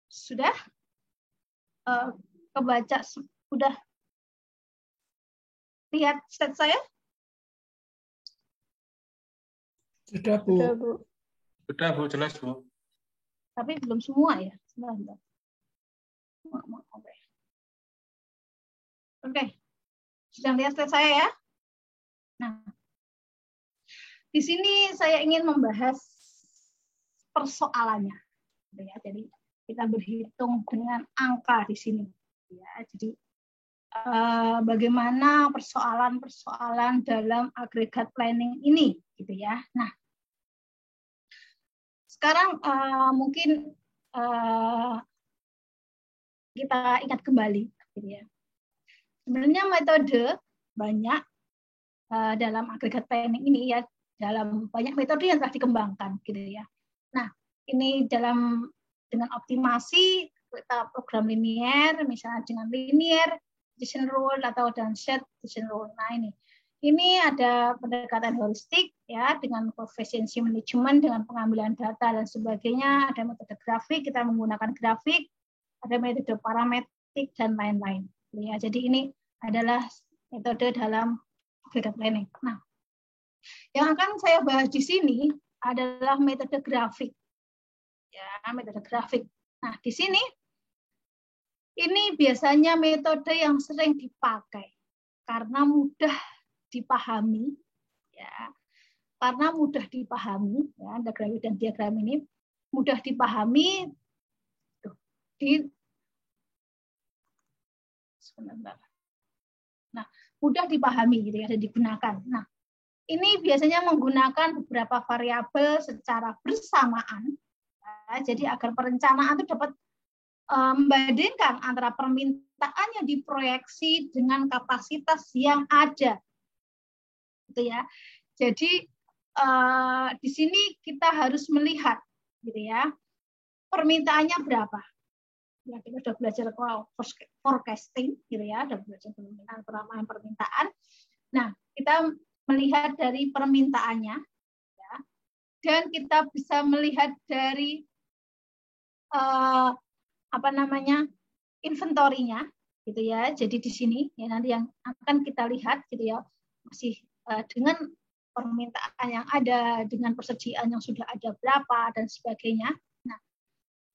Sudah? Kebaca, sudah lihat slide saya? Sudah, Bu. Sudah, Bu. Sudah, Bu, jelas, Bu. Tapi belum semua ya. Sebentar. Oke. Sudah lihat slide saya ya? Nah, di sini saya ingin membahas persoalannya. Jadi kita berhitung dengan angka di sini. Ya, jadi bagaimana persoalan-persoalan dalam agregat planning ini, gitu ya. Nah, sekarang mungkin kita ingat kembali, gitu ya. Sebenarnya metode banyak dalam agregat planning ini ya, dalam banyak metode yang telah dikembangkan, gitu ya. Nah, ini dengan optimasi kita program linier, misalnya dengan linear decision rule atau dan set decision rule. Nah, ini ada pendekatan heuristik ya, dengan efisiensi manajemen, dengan pengambilan data dan sebagainya. Ada metode grafik, kita menggunakan grafik, ada metode parametrik dan lain-lain. Ya, jadi ini adalah metode dalam agregat planning. Nah, yang akan saya bahas di sini adalah metode grafik. Ya, metode grafik. Nah, di sini ini biasanya metode yang sering dipakai karena mudah dipahami, ya. Karena mudah dipahami, ya, ada grafik dan diagram ini mudah dipahami. Nah, mudah dipahami gitu ya, dan digunakan. Nah, ini biasanya menggunakan beberapa variabel secara bersamaan. Ya, jadi agar perencanaan itu dapat membandingkan antara permintaan yang diproyeksi dengan kapasitas yang ada, gitu ya. Jadi di sini kita harus melihat, gitu ya, permintaannya berapa. Ya, kita sudah belajar forecasting, gitu ya, sudah belajar permintaan. Nah, kita melihat dari permintaannya, ya, dan kita bisa melihat dari inventorinya, gitu ya. Jadi di sini ya nanti yang akan kita lihat, gitu ya, masih dengan permintaan yang ada, dengan persediaan yang sudah ada berapa dan sebagainya. Nah,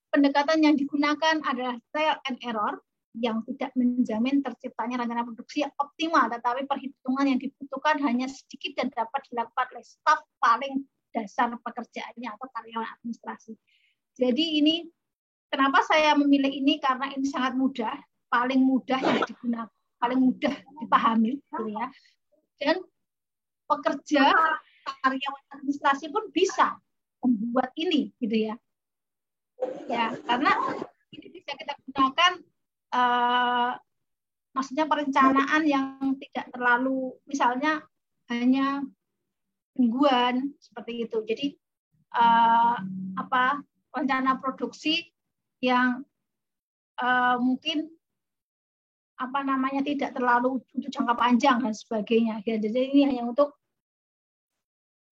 pendekatan yang digunakan adalah trial and error yang tidak menjamin terciptanya rencana produksi yang optimal, tetapi perhitungan yang dibutuhkan hanya sedikit dan dapat dilakukan oleh staf paling dasar pekerjaannya atau karyawan administrasi. Jadi ini kenapa saya memilih ini, karena ini sangat mudah, paling mudah yang digunakan, paling mudah dipahami, gitu ya. Dan pekerja, karyawan administrasi pun bisa membuat ini, gitu ya. Ya, karena ini bisa kita gunakan, maksudnya perencanaan yang tidak terlalu, misalnya hanya mingguan seperti itu. Jadi rencana produksi yang mungkin tidak terlalu untuk jangka panjang dan sebagainya. Ya, jadi ini hanya untuk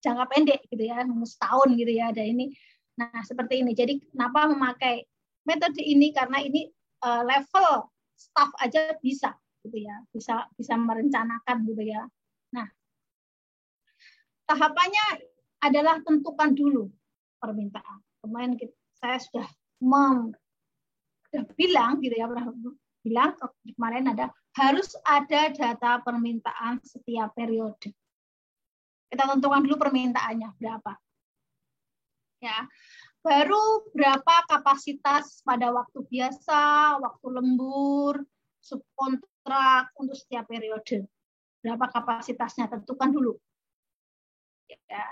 jangka pendek, gitu ya, setahun, gitu ya. Ada ini. Nah, seperti ini. Jadi kenapa memakai metode ini? Karena ini level staff aja bisa, gitu ya, bisa merencanakan, gitu ya. Nah, tahapannya adalah tentukan dulu permintaan. Kemarin saya sudah bilang, gitu ya, bilang kemarin harus ada data permintaan setiap periode. Kita tentukan dulu permintaannya berapa. Ya. Baru berapa kapasitas pada waktu biasa, waktu lembur, subkontrak untuk setiap periode. Berapa kapasitasnya, tentukan dulu. Ya.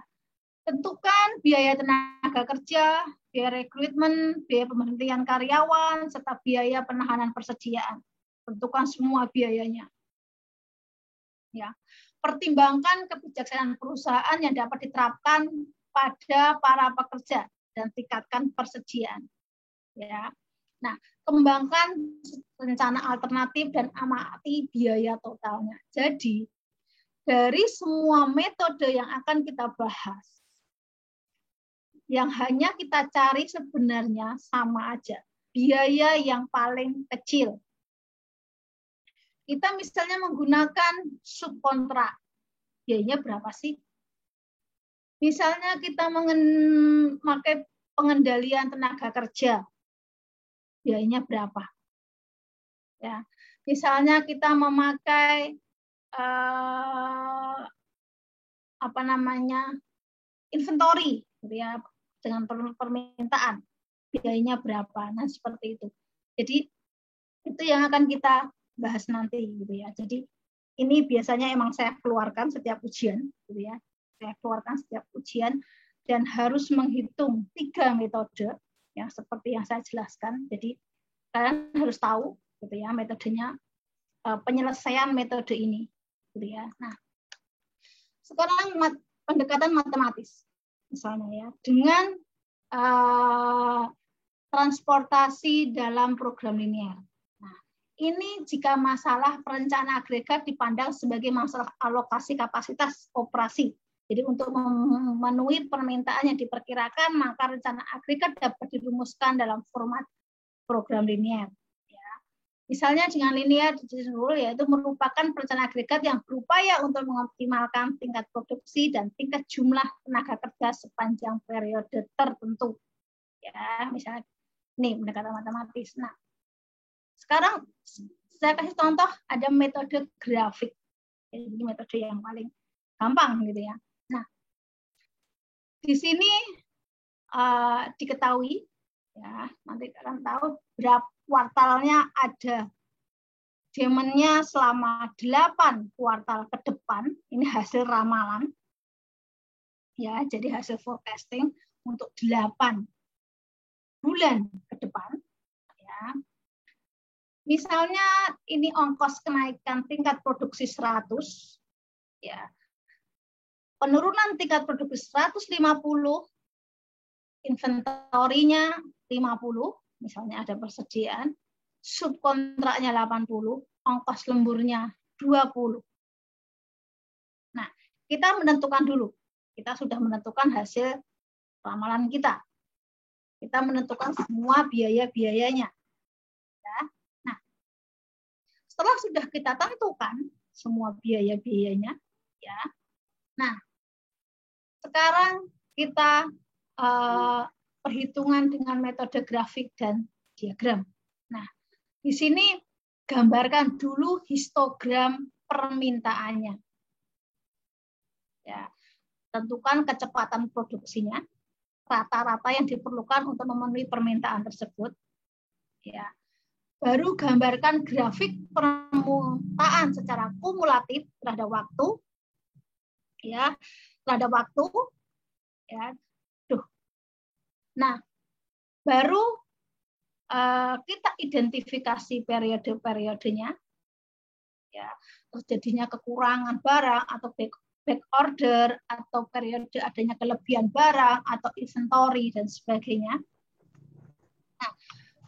Tentukan biaya tenaga kerja, biaya rekrutmen, biaya pemberhentian karyawan, serta biaya penahanan persediaan. Tentukan semua biayanya. Ya. Pertimbangkan kebijaksanaan perusahaan yang dapat diterapkan pada para pekerja dan tingkatkan persediaan. Ya. Nah, kembangkan rencana alternatif dan amati biaya totalnya. Jadi, dari semua metode yang akan kita bahas, yang hanya kita cari sebenarnya sama aja. Biaya yang paling kecil. Kita misalnya menggunakan subkontrak. Biayanya berapa sih? Misalnya kita memakai pengendalian tenaga kerja. Biayanya berapa? Ya. Misalnya kita memakai inventory gitu ya, dengan permintaan. Biayanya berapa? Nah, seperti itu. Jadi itu yang akan kita bahas nanti gitu ya. Jadi ini biasanya emang saya keluarkan setiap ujian gitu ya. Saya keluarkan setiap ujian dan harus menghitung 3 metode yang seperti yang saya jelaskan. Jadi kalian harus tahu gitu ya metodenya, penyelesaian metode ini gitu ya. Nah, sekarang pendekatan matematis misalnya ya, dengan transportasi dalam program linear. Nah, ini jika masalah perencanaan agregat dipandang sebagai masalah alokasi kapasitas operasi. Jadi untuk memenuhi permintaan yang diperkirakan, maka rencana agregat dapat dirumuskan dalam format program linear. Ya. Misalnya dengan linear yaitu merupakan perencanaan agregat yang berupaya untuk mengoptimalkan tingkat produksi dan tingkat jumlah tenaga kerja sepanjang periode tertentu. Ya, misalnya ini pendekatan matematis. Nah, sekarang saya kasih contoh ada metode grafik. Ini metode yang paling gampang gitu ya. Nah, di sini diketahui ya, nanti kalian tahu berapa kuartalnya ada. Demennya selama 8 kuartal ke depan, ini hasil ramalan. Ya, jadi hasil forecasting untuk 8 bulan ke depan. Ya. Misalnya ini ongkos kenaikan tingkat produksi 100, ya. Penurunan tingkat produksi 150, inventorinya 50, misalnya ada persediaan, subkontraknya 80, ongkos lemburnya 20. Nah, kita menentukan dulu. Kita sudah menentukan hasil ramalan kita. Kita menentukan semua biaya-biayanya. Ya. Nah, setelah sudah kita tentukan semua biaya-biayanya, ya. Nah, sekarang kita perhitungan dengan metode grafik dan diagram. Nah, di sini gambarkan dulu histogram permintaannya. Ya, tentukan kecepatan produksinya, rata-rata yang diperlukan untuk memenuhi permintaan tersebut. Ya, baru gambarkan grafik permintaan secara kumulatif terhadap waktu. Ya, terhadap waktu. Ya, nah, baru kita identifikasi periode-periodenya, ya, terjadinya kekurangan barang atau back order atau periode adanya kelebihan barang atau inventory dan sebagainya. Nah,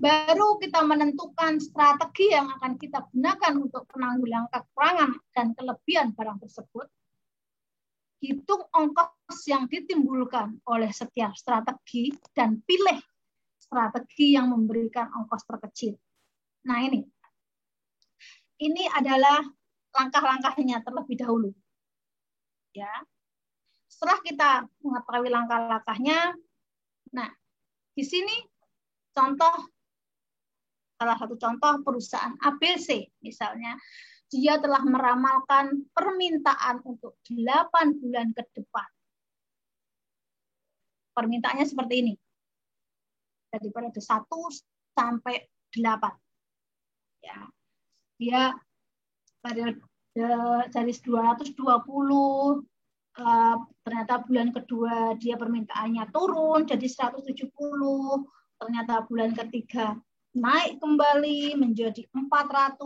baru kita menentukan strategi yang akan kita gunakan untuk penanggulangan kekurangan dan kelebihan barang tersebut. Hitung ongkos yang ditimbulkan oleh setiap strategi dan pilih strategi yang memberikan ongkos terkecil. Nah, ini adalah langkah-langkahnya terlebih dahulu. Ya. Setelah kita mengetahui langkah-langkahnya, nah, di sini salah satu contoh perusahaan ABC misalnya, dia telah meramalkan permintaan untuk 8 bulan ke depan. Permintaannya seperti ini. Dari periode 1 sampai 8. Ya. Dia periode dari 220, ternyata bulan kedua dia permintaannya turun jadi 170, ternyata bulan ketiga naik kembali menjadi 400,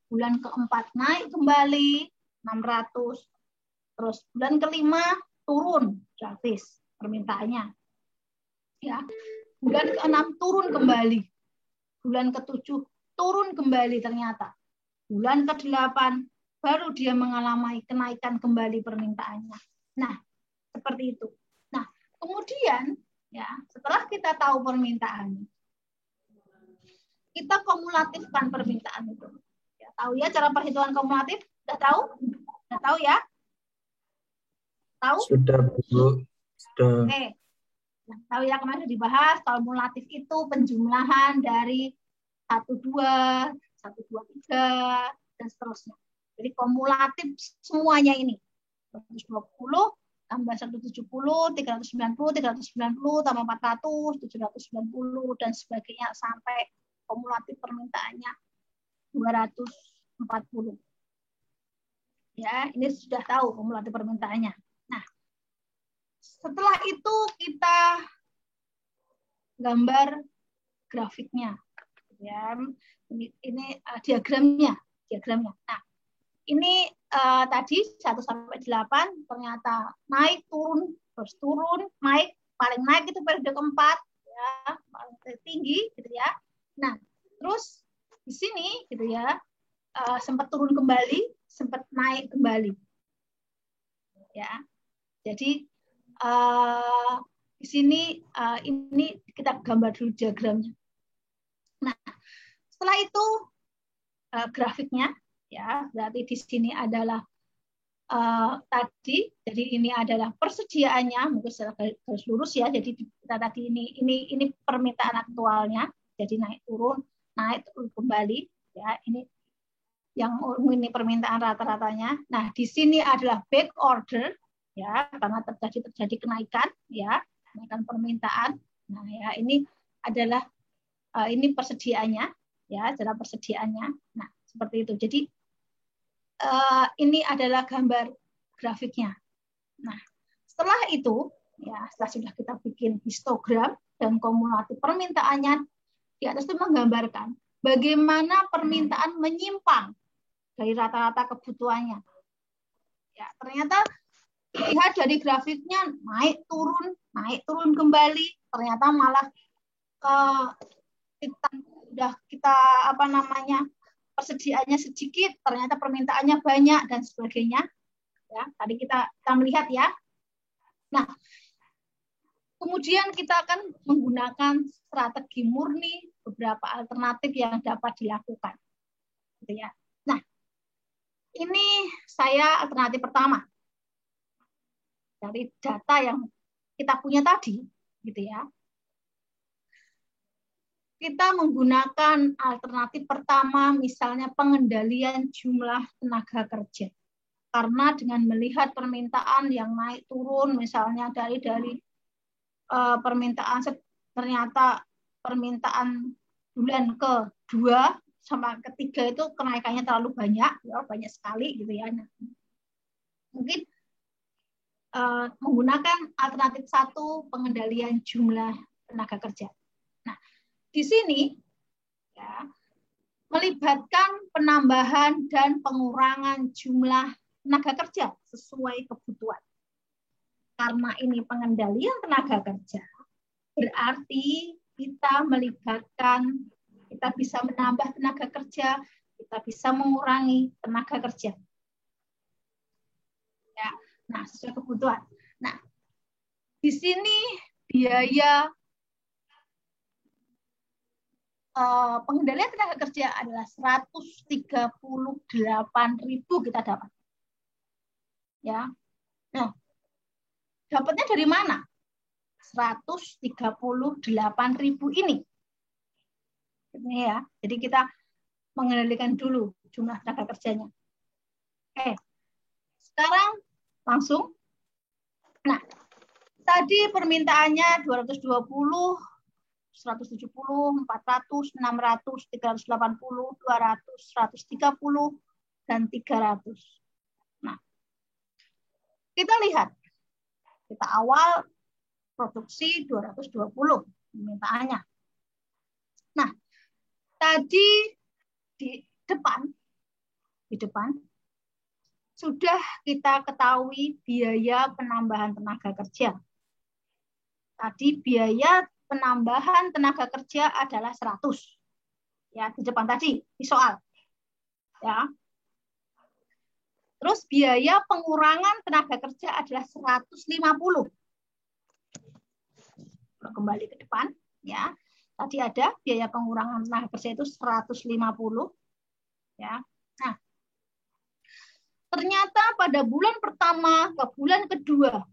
bulan keempat naik kembali 600, terus bulan kelima turun gratis permintaannya, ya. Bulan ke-6 turun kembali bulan ke-7 turun kembali ternyata. Bulan ke-8 baru dia mengalami kenaikan kembali permintaannya. Nah, seperti itu. Nah, kemudian ya, setelah kita tahu permintaan, kita kumulatifkan permintaan itu. Ya, tahu ya cara perhitungan kumulatif? Sudah tahu? Sudah tahu ya? Tahu? Sudah, Bu. Sudah. Oke. Nah, tahu ya, kemarin sudah dibahas, kumulatif itu penjumlahan dari 1, 2, 1, 2, 3, dan seterusnya. Jadi kumulatif semuanya ini. 120 tambah 170, 390, 390, tambah 400, 790, dan sebagainya sampai kumulatif permintaannya 240. Ya, ini sudah tahu kumulatif permintaannya. Nah, setelah itu kita gambar grafiknya. Ya, ini diagramnya. Nah, ini tadi 1 sampai 8 ternyata naik turun terus turun naik, paling naik itu periode keempat ya, paling tinggi gitu ya. Nah, terus di sini gitu ya, sempat turun kembali, sempat naik kembali. Ya. Jadi di sini ini kita gambar dulu diagramnya. Nah, setelah itu grafiknya ya, berarti di sini adalah tadi, jadi ini adalah persediaannya, mungkin secara garis lurus ya. Jadi kita tadi ini permintaan aktualnya, jadi naik turun kembali ya. Ini yang ini permintaan rata-ratanya. Nah, di sini adalah back order ya, karena terjadi kenaikan ya, kenaikan permintaan. Nah, ya ini adalah ini persediaannya ya, cara persediaannya. Nah, seperti itu. Jadi ini adalah gambar grafiknya. Nah, setelah itu ya, setelah sudah kita bikin histogram dan kumulatif permintaannya, di atas itu menggambarkan bagaimana permintaan menyimpang dari rata-rata kebutuhannya. Ya, ternyata lihat dari grafiknya naik turun kembali, ternyata malah kita persediaannya sedikit, ternyata permintaannya banyak dan sebagainya. Ya, tadi kita melihat ya. Nah, kemudian kita akan menggunakan strategi murni, beberapa alternatif yang dapat dilakukan. Gitu ya. Nah, ini saya alternatif pertama dari data yang kita punya tadi, gitu ya. Kita menggunakan alternatif pertama, misalnya pengendalian jumlah tenaga kerja. Karena dengan melihat permintaan yang naik turun, misalnya dari permintaan, ternyata permintaan bulan ke-2 sama ke-3 itu kenaikannya terlalu banyak, ya, banyak sekali gitu ya. Nah, mungkin menggunakan alternatif 1, pengendalian jumlah tenaga kerja. Nah, di sini ya, melibatkan penambahan dan pengurangan jumlah tenaga kerja sesuai kebutuhan. Karena ini pengendalian tenaga kerja, berarti kita bisa menambah tenaga kerja, kita bisa mengurangi tenaga kerja. Ya, nah sesuai kebutuhan. Nah, di sini biaya pengendalian tenaga kerja adalah 138.000 kita dapat. Ya. Nah, dapatnya dari mana? 138.000 ini. Ini ya. Jadi kita mengendalikan dulu jumlah tenaga kerjanya. Oke. Sekarang langsung. Nah, tadi permintaannya 220, 170, 400, 600, 380, 200, 130, dan 300. Nah, kita lihat. Kita awal produksi 220 permintaannya. Nah, tadi di depan sudah kita ketahui biaya penambahan tenaga kerja. Tadi biaya penambahan tenaga kerja adalah 100. Ya, di depan tadi di soal. Ya. Terus biaya pengurangan tenaga kerja adalah 150. Kembali ke depan, ya. Tadi ada biaya pengurangan tenaga kerja itu 150, ya. Nah, ternyata pada bulan pertama ke bulan kedua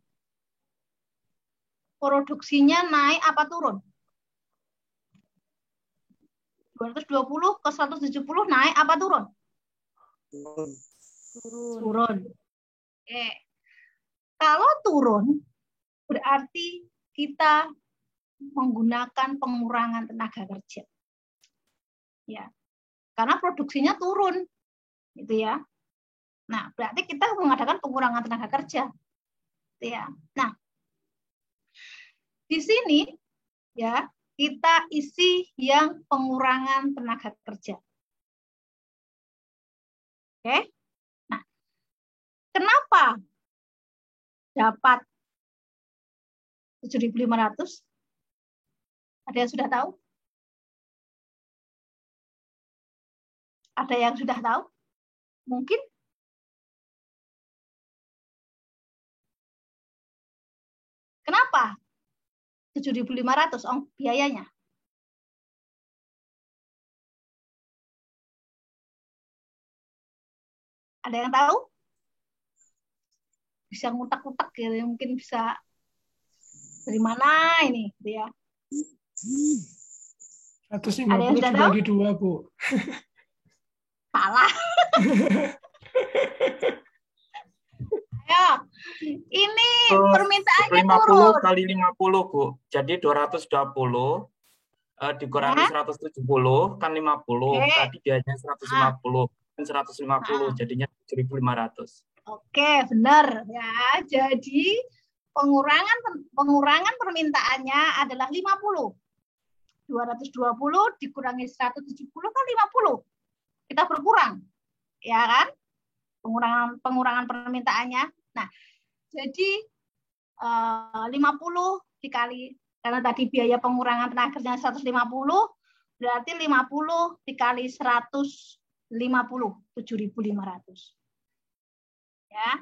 produksinya naik apa turun? 220 ke 170 naik apa turun? Turun. Oke. Kalau turun, berarti kita menggunakan pengurangan tenaga kerja. Ya. Karena produksinya turun. Gitu ya. Nah, berarti kita mengadakan pengurangan tenaga kerja. Gitu ya. Nah, di sini ya, kita isi yang pengurangan tenaga kerja. Oke? Nah, kenapa dapat 7.500? Ada yang sudah tahu? Ada yang sudah tahu? Mungkin? Kenapa 7.500 biayanya? Ada yang tahu? Bisa ngutak-ngutak gitu, mungkin bisa dari mana ini, gitu ya. 150 dibagi 2, Bu. Salah. Ayo, ini permintaannya 50 turun. kali 50, Bu. Jadi 220 dikurangi Ya. 170 kan 50. Oke. Tadi biayanya 150 kan 150 jadinya 7.500. Oke, benar ya. Jadi pengurangan permintaannya adalah 50. 220 dikurangi 170 kan 50. Kita berkurang. Ya kan? Pengurangan permintaannya. Nah, jadi 50 dikali, karena tadi biaya pengurangan tenaga kerja 150, berarti 50 dikali 150, 7.500. Ya.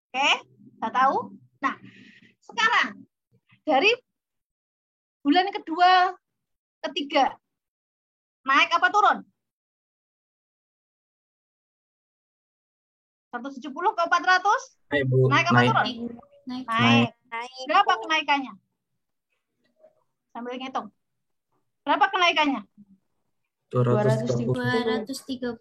Oke, kita tahu. Nah, sekarang dari bulan kedua, ketiga, naik apa turun? 170 ke 400? Naik, Bu. Naik apa turun? Naik. Berapa kenaikannya? Sambil ngitung. Berapa kenaikannya? 230. 230.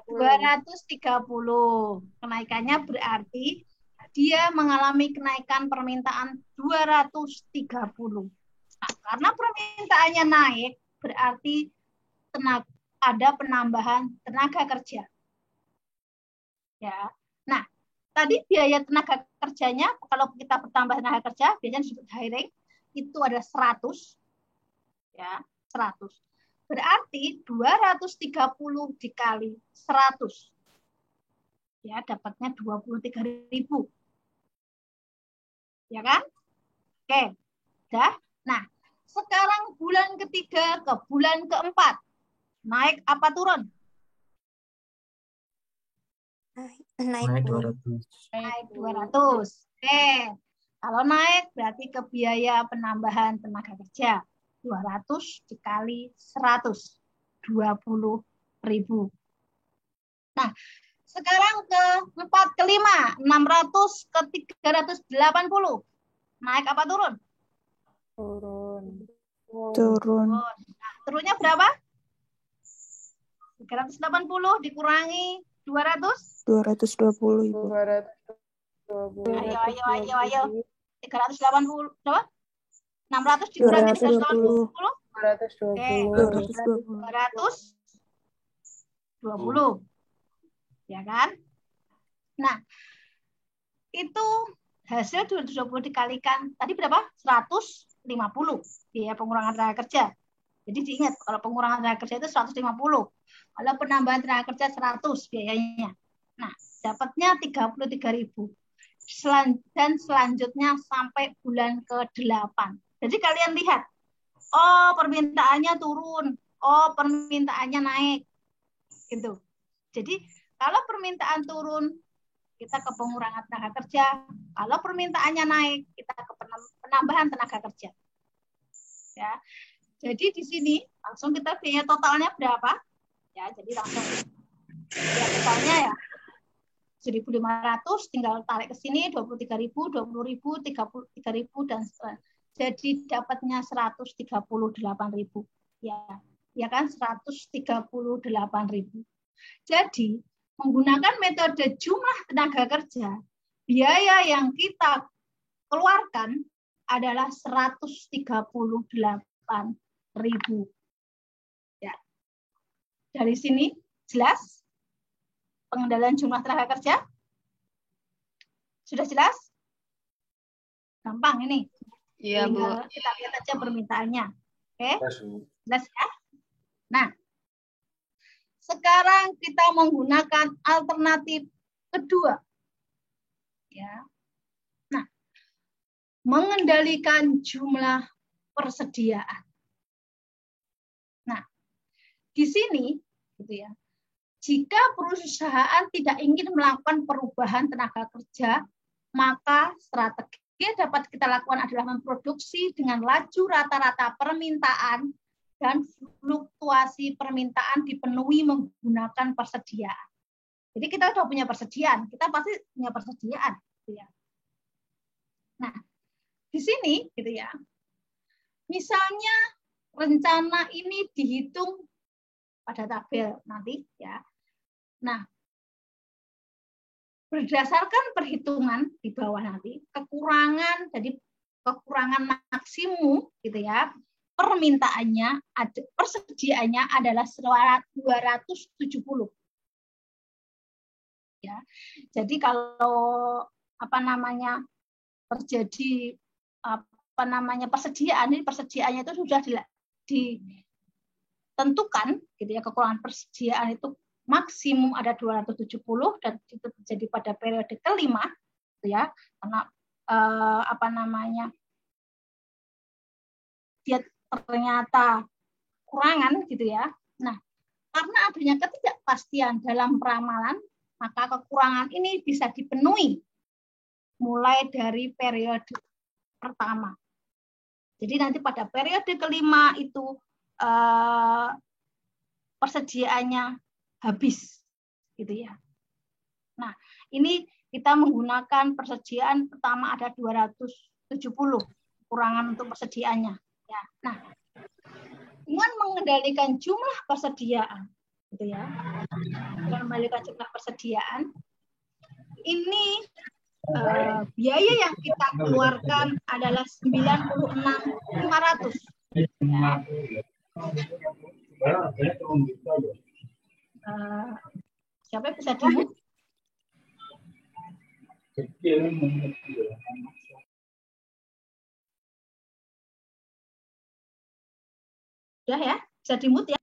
230. Kenaikannya berarti dia mengalami kenaikan permintaan 230. Nah, karena permintaannya naik, berarti ada penambahan tenaga kerja. Ya. Nah, tadi biaya tenaga kerjanya, kalau kita bertambah tenaga kerja, biasanya disebut hiring, itu ada 100. Ya, 100. Berarti 230 dikali 100. Ya, dapatnya 23.000. Ya kan? Oke. Dah. Nah, sekarang bulan ketiga ke bulan keempat. Naik apa turun? Naik 200. Naik 200. Oke. Kalau naik berarti ke biaya penambahan tenaga kerja. 200 dikali 100. 20.000. Nah, sekarang ke 4 ke 5. 600 ke 380. Naik apa turun? Turun. Nah, turunnya berapa? 380 dikurangi 200? 220, Ibu. 220. Ayo. 380 berapa? 600 dikurangi 380? 220. 220. Ya kan? Nah, itu hasil 220 dikalikan tadi berapa? 150 biaya pengurangan tenaga kerja. Jadi diingat, kalau pengurangan tenaga kerja itu 150. Kalau penambahan tenaga kerja 100 biayanya. Nah, dapatnya 33.000. Dan selanjutnya sampai bulan ke-8. Jadi kalian lihat, oh permintaannya turun, oh permintaannya naik, gitu. Jadi kalau permintaan turun, kita ke pengurangan tenaga kerja. Kalau permintaannya naik, kita ke penambahan tenaga kerja. Ya. Jadi di sini langsung kita biaya totalnya berapa? Ya, jadi langsung biaya totalnya ya 1.500, tinggal tarik ke sini 23.000, 20.000, 33.000 dan seterusnya. Jadi dapatnya 138.000. Ya. Ya kan 138.000. Jadi menggunakan metode jumlah tenaga kerja, biaya yang kita keluarkan adalah 138.000. Ya. Dari sini jelas pengendalian jumlah tenaga kerja? Sudah jelas? Gampang ini. Iya, Bu. Kita lihat aja permintaannya. Oke? Jelas ya? Nah, sekarang kita menggunakan alternatif kedua. Ya. Nah, mengendalikan jumlah persediaan. Nah, di sini gitu ya. Jika perusahaan tidak ingin melakukan perubahan tenaga kerja, maka strategi yang dapat kita lakukan adalah memproduksi dengan laju rata-rata permintaan dan fluktuasi permintaan dipenuhi menggunakan persediaan. Jadi kita sudah punya persediaan, kita pasti punya persediaan. Gitu ya. Nah, di sini gitu ya, misalnya rencana ini dihitung pada tabel nanti ya. Nah, berdasarkan perhitungan di bawah nanti, kekurangan, jadi kekurangan maksimum gitu ya, permintaannya, persediaannya adalah 270. Ya. Jadi kalau terjadi persediaan, ini persediaannya itu sudah ditentukan gitu ya, kekurangan persediaan itu maksimum ada 270 dan itu terjadi pada periode kelima gitu ya, karena dia ternyata kurangan gitu ya. Nah, karena adanya ketidakpastian dalam peramalan, maka kekurangan ini bisa dipenuhi mulai dari periode pertama. Jadi nanti pada periode kelima itu persediaannya habis, gitu ya. Nah, ini kita menggunakan persediaan pertama ada 270 kekurangan untuk persediaannya. Ya. Nah, dengan mengendalikan jumlah persediaan, gitu ya. Dengan mengendalikan jumlah persediaan, ini biaya yang kita keluarkan adalah 96.500. Ya. Siapa yang bisa dimut? Sudah ya, bisa dimut ya.